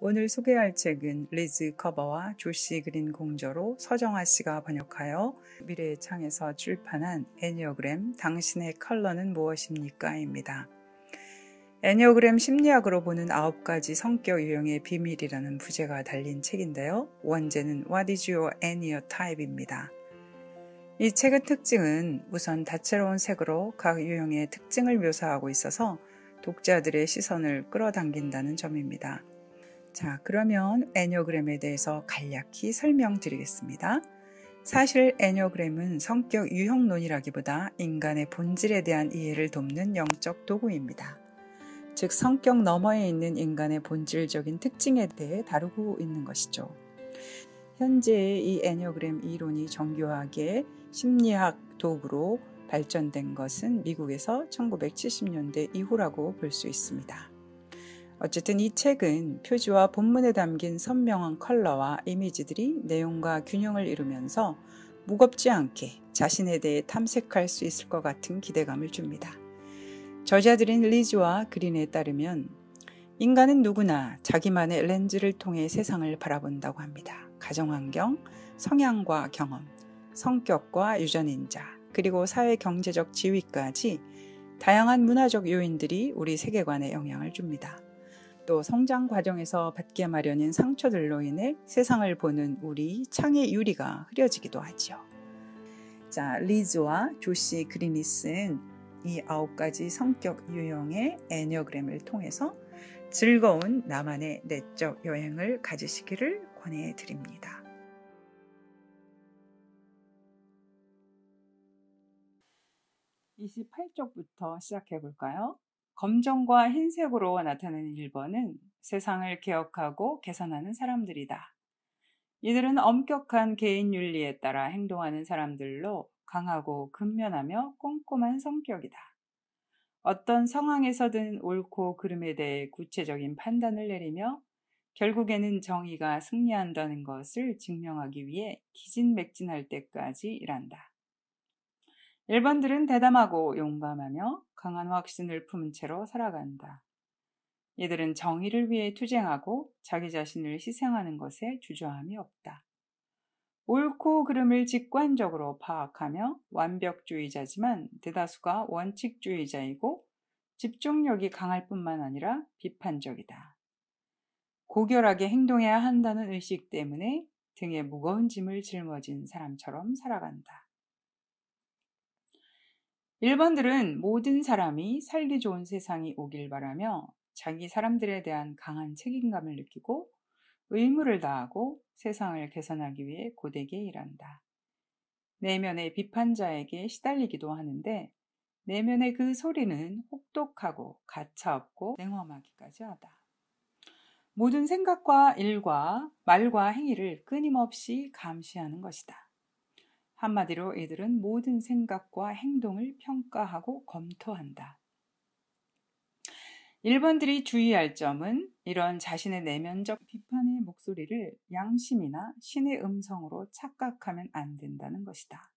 오늘 소개할 책은 리즈 커버와 조시 그린 공저로 서정아 씨가 번역하여 미래의 창에서 출판한 애니어그램 당신의 컬러는 무엇입니까? 입니다. 애니어그램 심리학으로 보는 9가지 성격 유형의 비밀이라는 부제가 달린 책인데요. 원제는 What is your Enneatype입니다. 이 책의 특징은 우선 다채로운 색으로 각 유형의 특징을 묘사하고 있어서 독자들의 시선을 끌어당긴다는 점입니다. 자, 그러면 애니어그램에 대해서 간략히 설명드리겠습니다. 사실 애니어그램은 성격 유형론이라기보다 인간의 본질에 대한 이해를 돕는 영적 도구입니다. 즉, 성격 너머에 있는 인간의 본질적인 특징에 대해 다루고 있는 것이죠. 현재 이 애니어그램 이론이 정교하게 심리학 도구로 발전된 것은 미국에서 1970년대 이후라고 볼 수 있습니다. 어쨌든 이 책은 표지와 본문에 담긴 선명한 컬러와 이미지들이 내용과 균형을 이루면서 무겁지 않게 자신에 대해 탐색할 수 있을 것 같은 기대감을 줍니다. 저자들인 리즈와 그린에 따르면 인간은 누구나 자기만의 렌즈를 통해 세상을 바라본다고 합니다. 가정환경, 성향과 경험, 성격과 유전인자, 그리고 사회 경제적 지위까지 다양한 문화적 요인들이 우리 세계관에 영향을 줍니다. 또 성장 과정에서 받게 마련인 상처들로 인해 세상을 보는 우리 창의 유리가 흐려지기도 하죠. 자, 리즈와 조시 그린이 쓴 이 9가지 성격 유형의 애니어그램을 통해서 즐거운 나만의 내적 여행을 가지시기를 권해드립니다. 28쪽부터 시작해 볼까요? 검정과 흰색으로 나타나는 1번은 세상을 개혁하고 개선하는 사람들이다. 이들은 엄격한 개인 윤리에 따라 행동하는 사람들로 강하고 근면하며 꼼꼼한 성격이다. 어떤 상황에서든 옳고 그름에 대해 구체적인 판단을 내리며 결국에는 정의가 승리한다는 것을 증명하기 위해 기진맥진할 때까지 일한다. 1번들은 대담하고 용감하며 강한 확신을 품은 채로 살아간다. 이들은 정의를 위해 투쟁하고 자기 자신을 희생하는 것에 주저함이 없다. 옳고 그름을 직관적으로 파악하며 완벽주의자지만 대다수가 원칙주의자이고 집중력이 강할 뿐만 아니라 비판적이다. 고결하게 행동해야 한다는 의식 때문에 등에 무거운 짐을 짊어진 사람처럼 살아간다. 1번들은 모든 사람이 살기 좋은 세상이 오길 바라며 자기 사람들에 대한 강한 책임감을 느끼고 의무를 다하고 세상을 개선하기 위해 고되게 일한다. 내면의 비판자에게 시달리기도 하는데 내면의 그 소리는 혹독하고 가차없고 냉엄하기까지 하다. 모든 생각과 일과 말과 행위를 끊임없이 감시하는 것이다. 한마디로 이들은 모든 생각과 행동을 평가하고 검토한다. 1번들이 주의할 점은 이런 자신의 내면적 비판의 목소리를 양심이나 신의 음성으로 착각하면 안 된다는 것이다.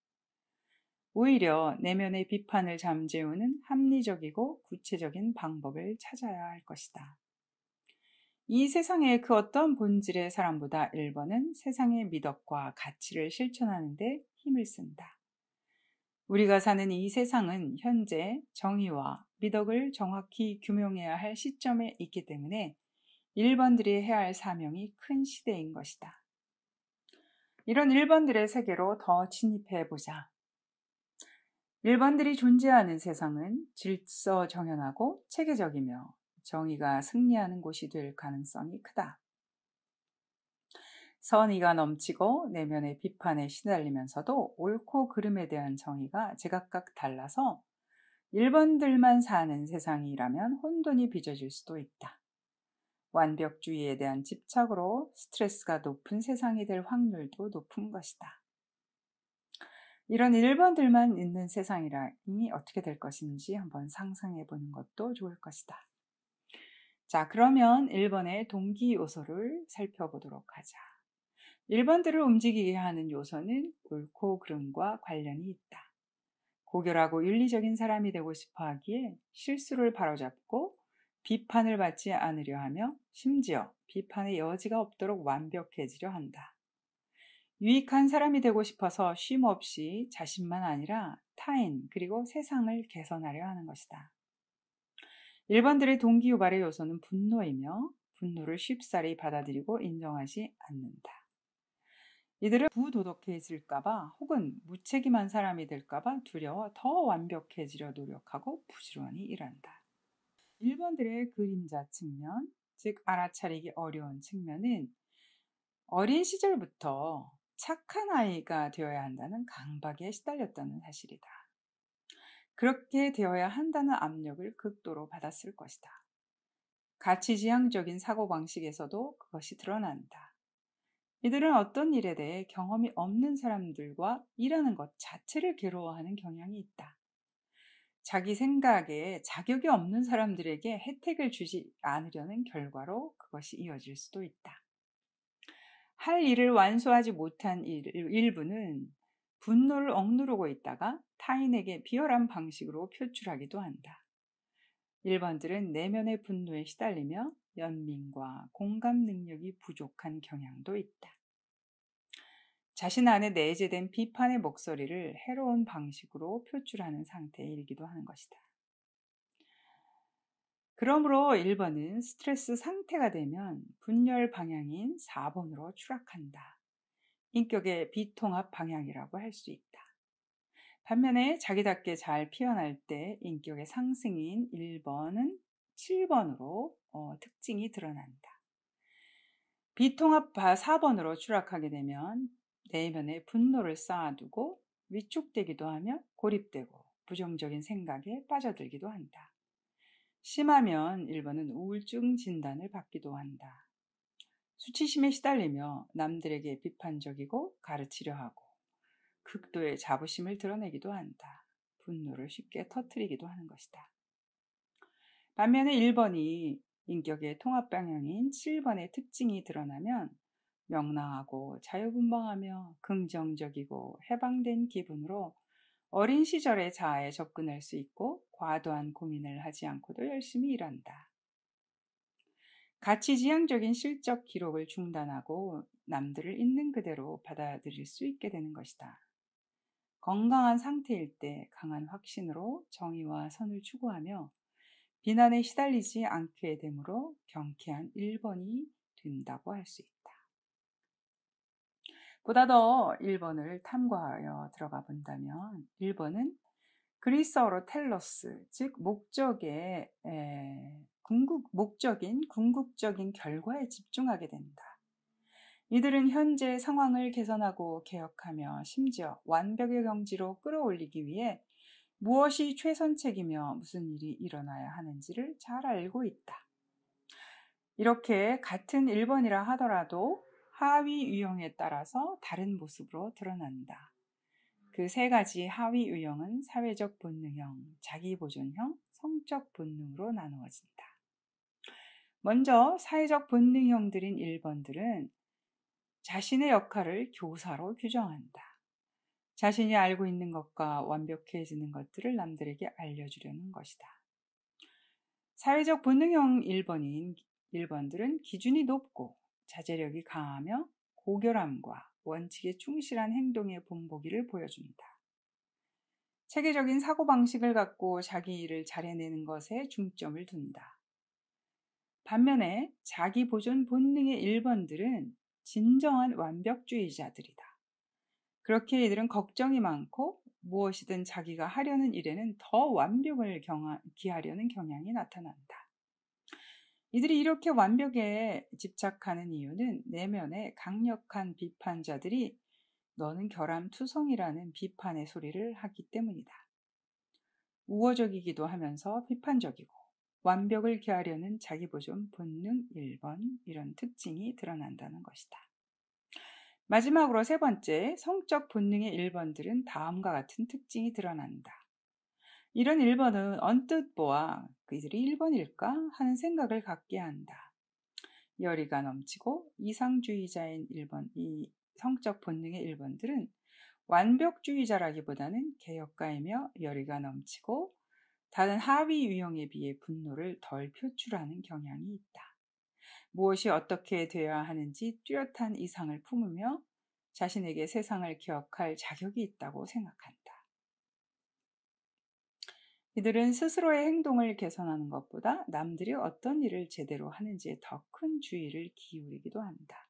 오히려 내면의 비판을 잠재우는 합리적이고 구체적인 방법을 찾아야 할 것이다. 이 세상의 그 어떤 본질의 사람보다 1번은 세상의 미덕과 가치를 실천하는 데 힘을 쓴다. 우리가 사는 이 세상은 현재 정의와 미덕을 정확히 규명해야 할 시점에 있기 때문에 1번들이 해야 할 사명이 큰 시대인 것이다. 이런 1번들의 세계로 더 진입해보자. 1번들이 존재하는 세상은 질서정연하고 체계적이며 정의가 승리하는 곳이 될 가능성이 크다. 선의가 넘치고 내면의 비판에 시달리면서도 옳고 그름에 대한 정의가 제각각 달라서 1번들만 사는 세상이라면 혼돈이 빚어질 수도 있다. 완벽주의에 대한 집착으로 스트레스가 높은 세상이 될 확률도 높은 것이다. 이런 1번들만 있는 세상이라니 어떻게 될 것인지 한번 상상해 보는 것도 좋을 것이다. 자, 그러면 1번의 동기 요소를 살펴보도록 하자. 1번들을 움직이게 하는 요소는 옳고 그름과 관련이 있다. 고결하고 윤리적인 사람이 되고 싶어 하기에 실수를 바로잡고 비판을 받지 않으려 하며 심지어 비판의 여지가 없도록 완벽해지려 한다. 유익한 사람이 되고 싶어서 쉼 없이 자신만 아니라 타인 그리고 세상을 개선하려 하는 것이다. 일반들의 동기유발의 요소는 분노이며 분노를 쉽사리 받아들이고 인정하지 않는다. 이들은 부도덕해질까봐 혹은 무책임한 사람이 될까봐 두려워 더 완벽해지려 노력하고 부지런히 일한다. 1번들의 그림자 측면, 즉 알아차리기 어려운 측면은 어린 시절부터 착한 아이가 되어야 한다는 강박에 시달렸다는 사실이다. 그렇게 되어야 한다는 압력을 극도로 받았을 것이다. 가치지향적인 사고방식에서도 그것이 드러난다. 이들은 어떤 일에 대해 경험이 없는 사람들과 일하는 것 자체를 괴로워하는 경향이 있다. 자기 생각에 자격이 없는 사람들에게 혜택을 주지 않으려는 결과로 그것이 이어질 수도 있다. 할 일을 완수하지 못한 일부는 분노를 억누르고 있다가 타인에게 비열한 방식으로 표출하기도 한다. 1번들은 내면의 분노에 시달리며 연민과 공감 능력이 부족한 경향도 있다. 자신 안에 내재된 비판의 목소리를 해로운 방식으로 표출하는 상태에 이르기도 하는 것이다. 그러므로 1번은 스트레스 상태가 되면 분열 방향인 4번으로 추락한다. 인격의 비통합 방향이라고 할 수 있다. 반면에 자기답게 잘 피어날 때 인격의 상승인 1번은 7번으로 특징이 드러난다. 비통합 4번으로 추락하게 되면 내면에 분노를 쌓아두고 위축되기도 하며 고립되고 부정적인 생각에 빠져들기도 한다. 심하면 1번은 우울증 진단을 받기도 한다. 수치심에 시달리며 남들에게 비판적이고 가르치려 하고 극도의 자부심을 드러내기도 한다. 분노를 쉽게 터뜨리기도 하는 것이다. 반면에 1번이 인격의 통합 방향인 7번의 특징이 드러나면 명랑하고 자유분방하며 긍정적이고 해방된 기분으로 어린 시절의 자아에 접근할 수 있고 과도한 고민을 하지 않고도 열심히 일한다. 가치지향적인 실적 기록을 중단하고 남들을 있는 그대로 받아들일 수 있게 되는 것이다. 건강한 상태일 때 강한 확신으로 정의와 선을 추구하며 비난에 시달리지 않게 되므로 경쾌한 1번이 된다고 할 수 있다. 보다 더 1번을 탐구하여 들어가 본다면 1번은 그리스어로 텔로스, 즉 목적인 궁극적인 결과에 집중하게 된다. 이들은 현재 상황을 개선하고 개혁하며 심지어 완벽의 경지로 끌어올리기 위해 무엇이 최선책이며 무슨 일이 일어나야 하는지를 잘 알고 있다. 이렇게 같은 1번이라 하더라도 하위 유형에 따라서 다른 모습으로 드러난다. 그 세 가지 하위 유형은 사회적 본능형, 자기보존형, 성적 본능으로 나누어진다. 먼저 사회적 본능형들인 1번들은 자신의 역할을 교사로 규정한다. 자신이 알고 있는 것과 완벽해지는 것들을 남들에게 알려주려는 것이다. 사회적 본능형 1번들은 기준이 높고 자제력이 강하며 고결함과 원칙에 충실한 행동의 본보기를 보여준다. 체계적인 사고방식을 갖고 자기 일을 잘 해내는 것에 중점을 둔다. 반면에 자기 보존 본능의 1번들은 진정한 완벽주의자들이다. 그렇게 이들은 걱정이 많고 무엇이든 자기가 하려는 일에는 더 완벽을 기하려는 경향이 나타난다. 이들이 이렇게 완벽에 집착하는 이유는 내면에 강력한 비판자들이 너는 결함투성이라는 비판의 소리를 하기 때문이다. 우호적이기도 하면서 비판적이고 완벽을 기하려는 자기보존 본능 1번 이런 특징이 드러난다는 것이다. 마지막으로 세 번째, 성적 본능의 1번들은 다음과 같은 특징이 드러난다. 이런 1번은 언뜻 보아 그들이 1번일까 하는 생각을 갖게 한다. 열의가 넘치고 이상주의자인 1번, 이 성적 본능의 1번들은 완벽주의자라기보다는 개혁가이며 열의가 넘치고 다른 하위 유형에 비해 분노를 덜 표출하는 경향이 있다. 무엇이 어떻게 되어야 하는지 뚜렷한 이상을 품으며 자신에게 세상을 기억할 자격이 있다고 생각한다. 이들은 스스로의 행동을 개선하는 것보다 남들이 어떤 일을 제대로 하는지에 더 큰 주의를 기울이기도 한다.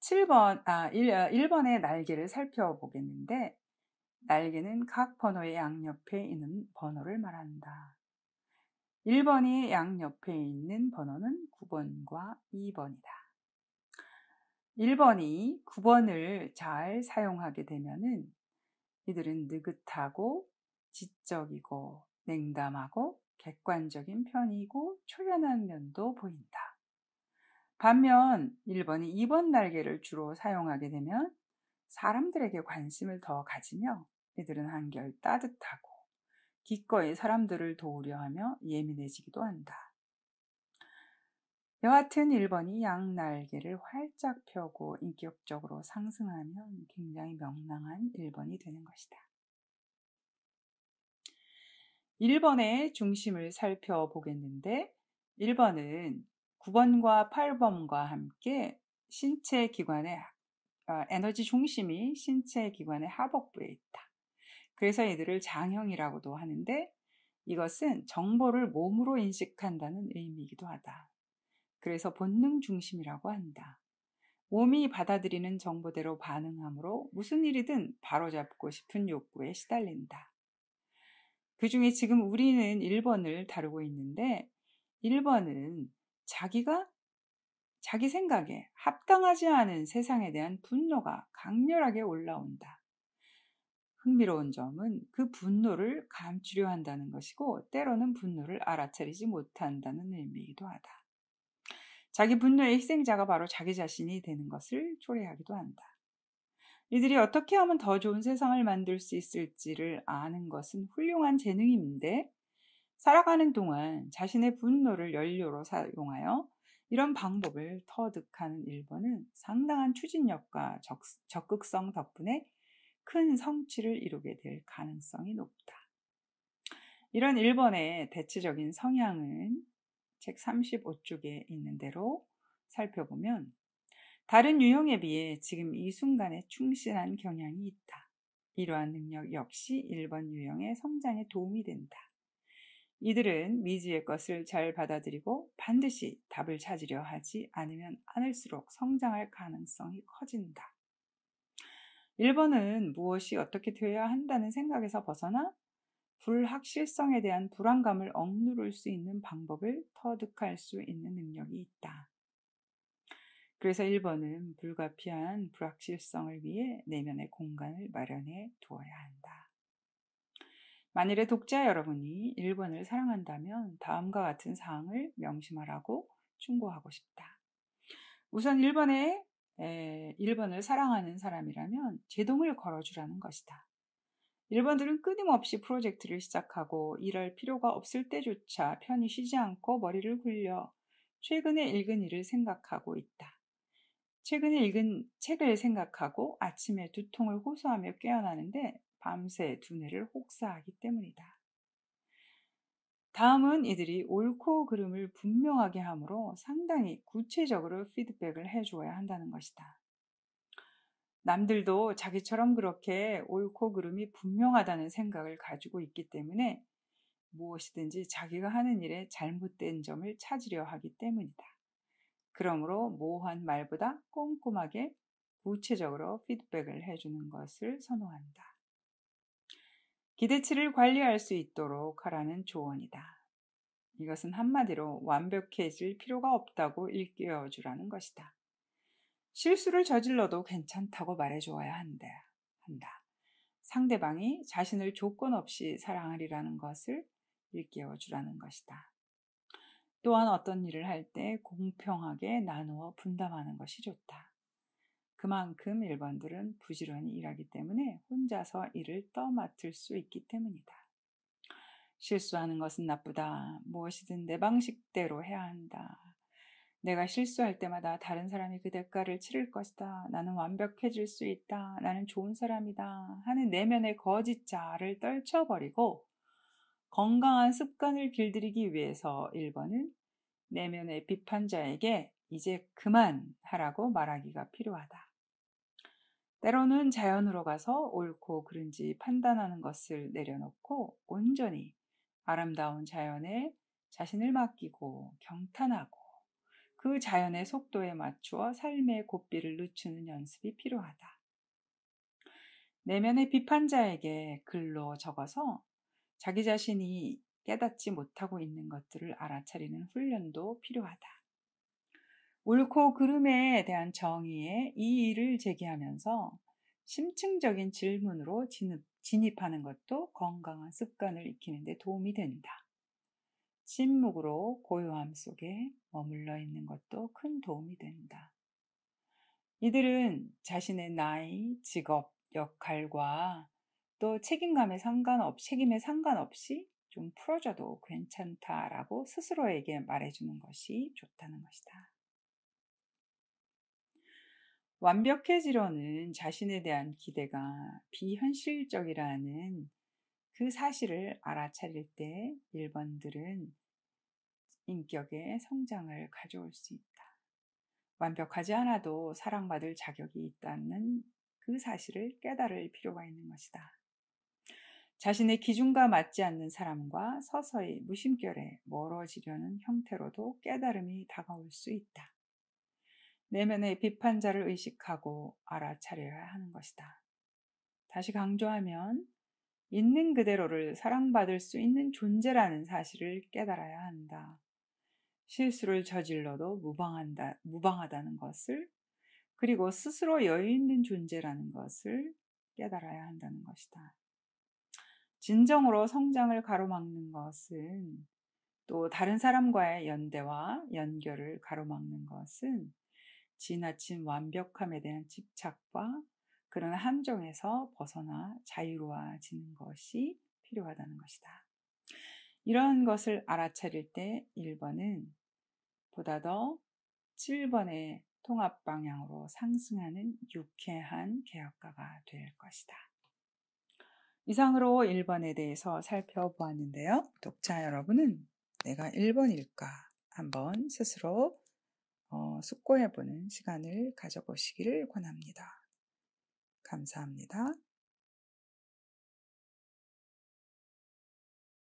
1번의 날개를 살펴보겠는데, 날개는 각 번호의 양옆에 있는 번호를 말한다. 1번이 양옆에 있는 번호는 9번과 2번이다. 1번이 9번을 잘 사용하게 되면은 이들은 느긋하고 지적이고 냉담하고 객관적인 편이고 초연한 면도 보인다. 반면 1번이 2번 날개를 주로 사용하게 되면 사람들에게 관심을 더 가지며 이들은 한결 따뜻하고 기꺼이 사람들을 도우려 하며 예민해지기도 한다. 여하튼 1번이 양날개를 활짝 펴고 인격적으로 상승하면 굉장히 명랑한 1번이 되는 것이다. 1번의 중심을 살펴보겠는데 1번은 9번과 8번과 함께 신체 기관의 에너지 중심이 신체 기관의 하복부에 있다. 그래서 이들을 장형이라고도 하는데 이것은 정보를 몸으로 인식한다는 의미이기도 하다. 그래서 본능 중심이라고 한다. 몸이 받아들이는 정보대로 반응하므로 무슨 일이든 바로잡고 싶은 욕구에 시달린다. 그 중에 지금 우리는 1번을 다루고 있는데 1번은 자기 생각에 합당하지 않은 세상에 대한 분노가 강렬하게 올라온다. 흥미로운 점은 그 분노를 감추려 한다는 것이고 때로는 분노를 알아차리지 못한다는 의미이기도 하다. 자기 분노의 희생자가 바로 자기 자신이 되는 것을 초래하기도 한다. 이들이 어떻게 하면 더 좋은 세상을 만들 수 있을지를 아는 것은 훌륭한 재능인데 살아가는 동안 자신의 분노를 연료로 사용하여 이런 방법을 터득하는 1번은 상당한 추진력과 적극성 덕분에 큰 성취를 이루게 될 가능성이 높다. 이런 1번의 대체적인 성향은 책 35쪽에 있는 대로 살펴보면 다른 유형에 비해 지금 이 순간에 충실한 경향이 있다. 이러한 능력 역시 1번 유형의 성장에 도움이 된다. 이들은 미지의 것을 잘 받아들이고 반드시 답을 찾으려 하지 않으면 않을수록 성장할 가능성이 커진다. 1번은 무엇이 어떻게 되어야 한다는 생각에서 벗어나 불확실성에 대한 불안감을 억누를 수 있는 방법을 터득할 수 있는 능력이 있다. 그래서 1번은 불가피한 불확실성을 위해 내면의 공간을 마련해 두어야 한다. 만일에 독자 여러분이 1번을 사랑한다면 다음과 같은 사항을 명심하라고 충고하고 싶다. 우선 1번을 사랑하는 사람이라면 제동을 걸어주라는 것이다. 1번들은 끊임없이 프로젝트를 시작하고 일할 필요가 없을 때조차 편히 쉬지 않고 머리를 굴려 최근에 읽은 일을 생각하고 있다. 최근에 읽은 책을 생각하고 아침에 두통을 호소하며 깨어나는데 밤새 두뇌를 혹사하기 때문이다. 다음은 이들이 옳고 그름을 분명하게 하므로 상당히 구체적으로 피드백을 해주어야 한다는 것이다. 남들도 자기처럼 그렇게 옳고 그름이 분명하다는 생각을 가지고 있기 때문에 무엇이든지 자기가 하는 일에 잘못된 점을 찾으려 하기 때문이다. 그러므로 모호한 말보다 꼼꼼하게 구체적으로 피드백을 해주는 것을 선호한다. 기대치를 관리할 수 있도록 하라는 조언이다. 이것은 한마디로 완벽해질 필요가 없다고 일깨워주라는 것이다. 실수를 저질러도 괜찮다고 말해주어야 한다. 상대방이 자신을 조건 없이 사랑하리라는 것을 일깨워주라는 것이다. 또한 어떤 일을 할 때 공평하게 나누어 분담하는 것이 좋다. 그만큼 1번들은 부지런히 일하기 때문에 혼자서 일을 떠맡을 수 있기 때문이다. 실수하는 것은 나쁘다. 무엇이든 내 방식대로 해야 한다. 내가 실수할 때마다 다른 사람이 그 대가를 치를 것이다. 나는 완벽해질 수 있다. 나는 좋은 사람이다. 하는 내면의 거짓 자아를 떨쳐버리고 건강한 습관을 길들이기 위해서 1번은 내면의 비판자에게 이제 그만하라고 말하기가 필요하다. 때로는 자연으로 가서 옳고 그른지 판단하는 것을 내려놓고 온전히 아름다운 자연에 자신을 맡기고 경탄하고 그 자연의 속도에 맞추어 삶의 고삐를 늦추는 연습이 필요하다. 내면의 비판자에게 글로 적어서 자기 자신이 깨닫지 못하고 있는 것들을 알아차리는 훈련도 필요하다. 옳고 그름에 대한 정의에 이의를 제기하면서 심층적인 질문으로 진입하는 것도 건강한 습관을 익히는 데 도움이 된다. 침묵으로 고요함 속에 머물러 있는 것도 큰 도움이 된다. 이들은 자신의 나이, 직업, 역할과 또 책임에 상관없이 좀 풀어줘도 괜찮다라고 스스로에게 말해주는 것이 좋다는 것이다. 완벽해지려는 자신에 대한 기대가 비현실적이라는 그 사실을 알아차릴 때 1번들은 인격의 성장을 가져올 수 있다. 완벽하지 않아도 사랑받을 자격이 있다는 그 사실을 깨달을 필요가 있는 것이다. 자신의 기준과 맞지 않는 사람과 서서히 무심결에 멀어지려는 형태로도 깨달음이 다가올 수 있다. 내면의 비판자를 의식하고 알아차려야 하는 것이다. 다시 강조하면 있는 그대로를 사랑받을 수 있는 존재라는 사실을 깨달아야 한다. 실수를 저질러도 무방하다는 것을, 그리고 스스로 여유 있는 존재라는 것을 깨달아야 한다는 것이다. 진정으로 성장을 가로막는 것은, 또 다른 사람과의 연대와 연결을 가로막는 것은 지나친 완벽함에 대한 집착과 그런 함정에서 벗어나 자유로워지는 것이 필요하다는 것이다. 이런 것을 알아차릴 때 1번은 보다 더 7번의 통합 방향으로 상승하는 유쾌한 개혁가가 될 것이다. 이상으로 1번에 대해서 살펴보았는데요. 독자 여러분은 내가 1번일까 한번 스스로 숙고해보는 시간을 가져보시기를 권합니다. 감사합니다.